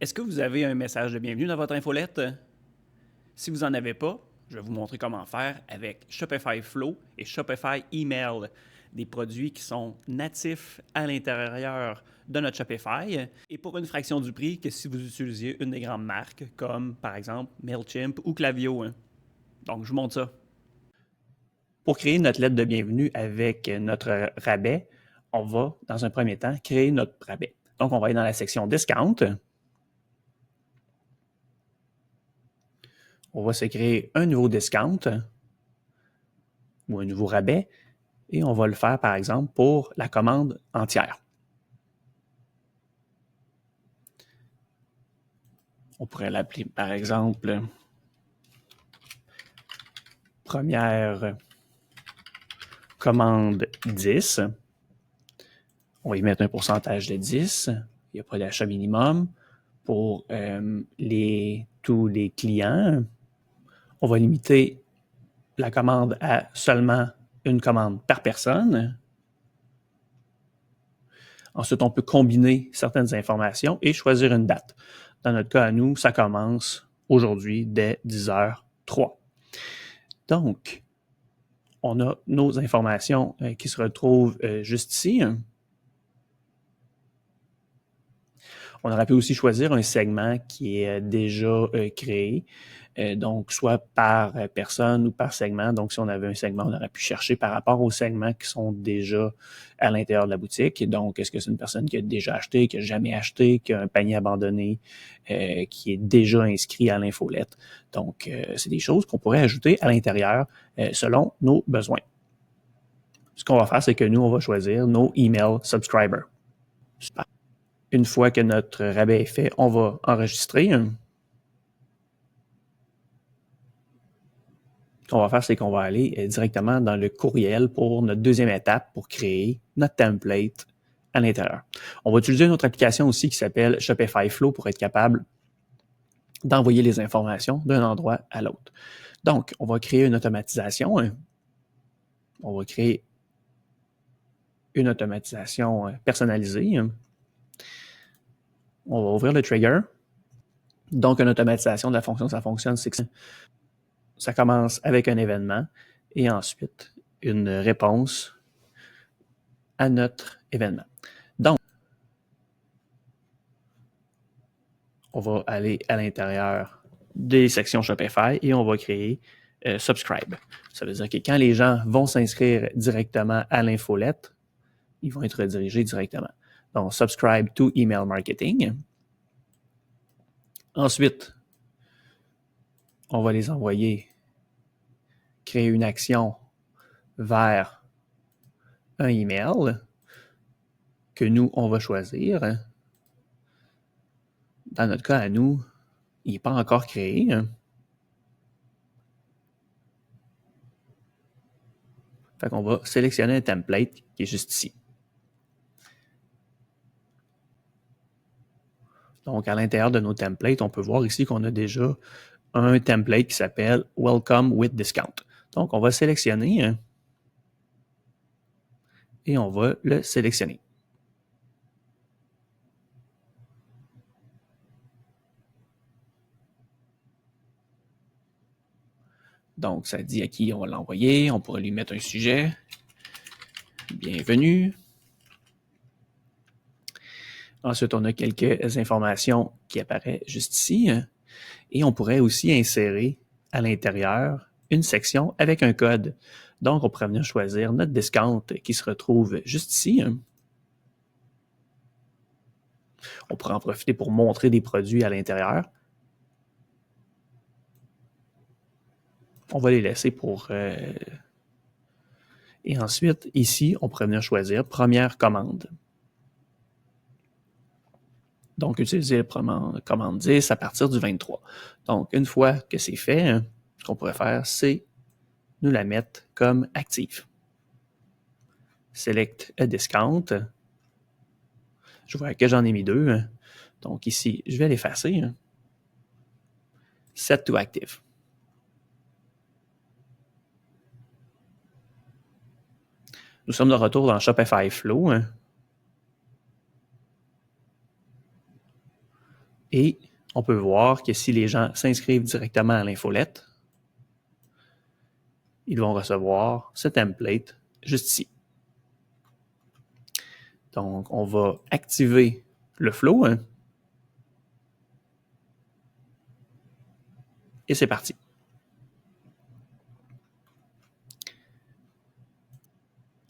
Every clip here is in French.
Est-ce que vous avez un message de bienvenue dans votre infolette? Si vous n'en avez pas, je vais vous montrer comment faire avec Shopify Flow et Shopify Email, des produits qui sont natifs à l'intérieur de notre Shopify et pour une fraction du prix que si vous utilisiez une des grandes marques comme par exemple MailChimp ou Klaviyo. Donc, je vous montre ça. Pour créer notre lettre de bienvenue avec notre rabais, on va, dans un premier temps, créer notre rabais. Donc, on va aller dans la section Discount. On va se créer un nouveau discount ou un nouveau rabais et on va le faire, par exemple, pour la commande entière. On pourrait l'appeler, par exemple, première commande 10. On va y mettre un pourcentage de 10. Il n'y a pas d'achat minimum. Pour tous les clients, on va limiter la commande à seulement une commande par personne. Ensuite, on peut combiner certaines informations et choisir une date. Dans notre cas, à nous, ça commence aujourd'hui dès 10h03. Donc, on a nos informations qui se retrouvent juste ici. On aurait pu aussi choisir un segment qui est déjà créé, donc soit par personne ou par segment. Donc, si on avait un segment, on aurait pu chercher par rapport aux segments qui sont déjà à l'intérieur de la boutique. Donc, est-ce que c'est une personne qui a déjà acheté, qui n'a jamais acheté, qui a un panier abandonné, qui est déjà inscrit à l'infolette. Donc, c'est des choses qu'on pourrait ajouter à l'intérieur selon nos besoins. Ce qu'on va faire, c'est que nous, on va choisir nos email subscribers. Super. Une fois que notre rabais est fait, on va enregistrer. Ce qu'on va faire, c'est qu'on va aller directement dans le courriel pour notre deuxième étape pour créer notre template à l'intérieur. On va utiliser une autre application aussi qui s'appelle Shopify Flow pour être capable d'envoyer les informations d'un endroit à l'autre. Donc, on va créer une automatisation. On va créer une automatisation personnalisée. On va ouvrir le trigger. Donc, une automatisation de la fonction, ça fonctionne, c'est que ça commence avec un événement et ensuite une réponse à notre événement. Donc, on va aller à l'intérieur des sections Shopify et on va créer Subscribe. Ça veut dire que quand les gens vont s'inscrire directement à l'infolette, ils vont être redirigés directement. Donc, Subscribe to Email Marketing. Ensuite, on va les envoyer créer une action vers un email que nous, on va choisir. Dans notre cas, à nous, il n'est pas encore créé. Fait qu'on va sélectionner un template qui est juste ici. Donc, à l'intérieur de nos templates, on peut voir ici qu'on a déjà un template qui s'appelle Welcome with Discount. Donc, on va sélectionner et on va le sélectionner. Donc, ça dit à qui on va l'envoyer. On pourrait lui mettre un sujet. Bienvenue. Ensuite, on a quelques informations qui apparaissent juste ici. Et on pourrait aussi insérer à l'intérieur une section avec un code. Donc, on pourrait venir choisir notre discount qui se retrouve juste ici. On pourrait en profiter pour montrer des produits à l'intérieur. On va les laisser pour... Et ensuite, ici, on pourrait venir choisir première commande. Donc, utiliser la commande 10 à partir du 23. Donc, une fois que c'est fait, ce qu'on pourrait faire, c'est nous la mettre comme active. Select a discount. Je vois que j'en ai mis deux. Donc, ici, je vais l'effacer. Set to active. Nous sommes de retour dans Shopify Flow. Et on peut voir que si les gens s'inscrivent directement à l'infolette, ils vont recevoir ce template juste ici. Donc, on va activer le flow. Et c'est parti.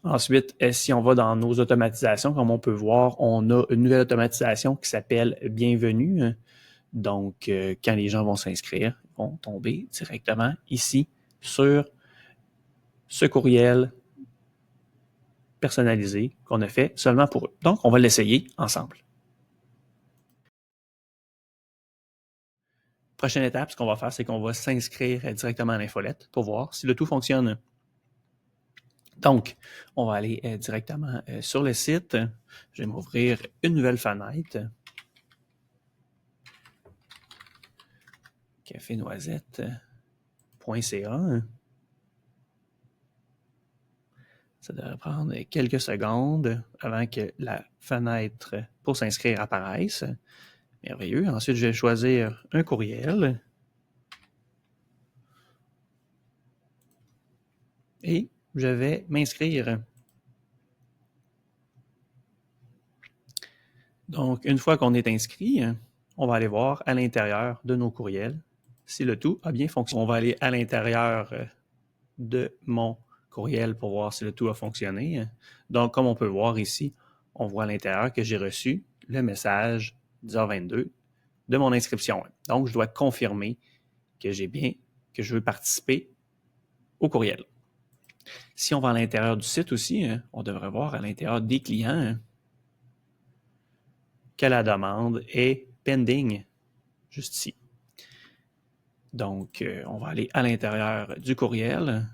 Ensuite, si on va dans nos automatisations, comme on peut voir, on a une nouvelle automatisation qui s'appelle Bienvenue. Donc, quand les gens vont s'inscrire, ils vont tomber directement ici sur ce courriel personnalisé qu'on a fait seulement pour eux. Donc, on va l'essayer ensemble. Prochaine étape, ce qu'on va faire, c'est qu'on va s'inscrire directement à l'infolette pour voir si le tout fonctionne. Donc, on va aller directement sur le site. Je vais m'ouvrir une nouvelle fenêtre. cafénoisette.ca. Ça devrait prendre quelques secondes avant que la fenêtre pour s'inscrire apparaisse. Merveilleux. Ensuite, je vais choisir un courriel. Et je vais m'inscrire. Donc, une fois qu'on est inscrit, on va aller voir à l'intérieur de nos courriels si le tout a bien fonctionné. On va aller à l'intérieur de mon courriel pour voir si le tout a fonctionné. Donc, comme on peut voir ici, on voit à l'intérieur que j'ai reçu le message 10h22 de mon inscription. Donc, je dois confirmer que que je veux participer au courriel. Si on va à l'intérieur du site aussi, on devrait voir à l'intérieur des clients que la demande est pending, juste ici. Donc, on va aller à l'intérieur du courriel.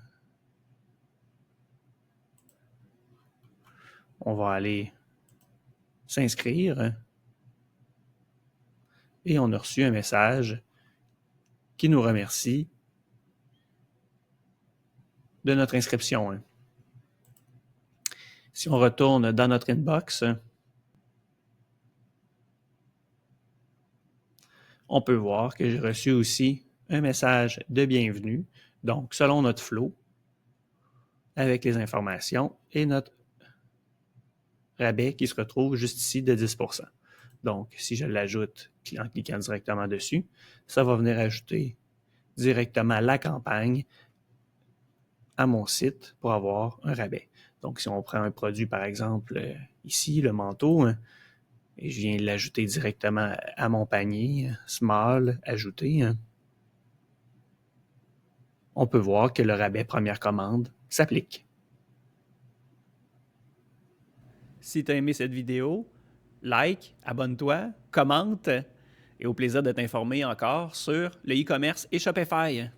On va aller s'inscrire. Et on a reçu un message qui nous remercie de notre inscription. Si on retourne dans notre inbox, on peut voir que j'ai reçu aussi un message de bienvenue, donc selon notre flow, avec les informations et notre rabais qui se retrouve juste ici de 10%. Donc, si je l'ajoute en cliquant directement dessus, ça va venir ajouter directement la campagne à mon site pour avoir un rabais. Donc, si on prend un produit, par exemple, ici, le manteau, et je viens l'ajouter directement à mon panier, small, ajouter, on peut voir que le rabais première commande s'applique. Si tu as aimé cette vidéo, like, abonne-toi, commente et au plaisir de t'informer encore sur le e-commerce et Shopify.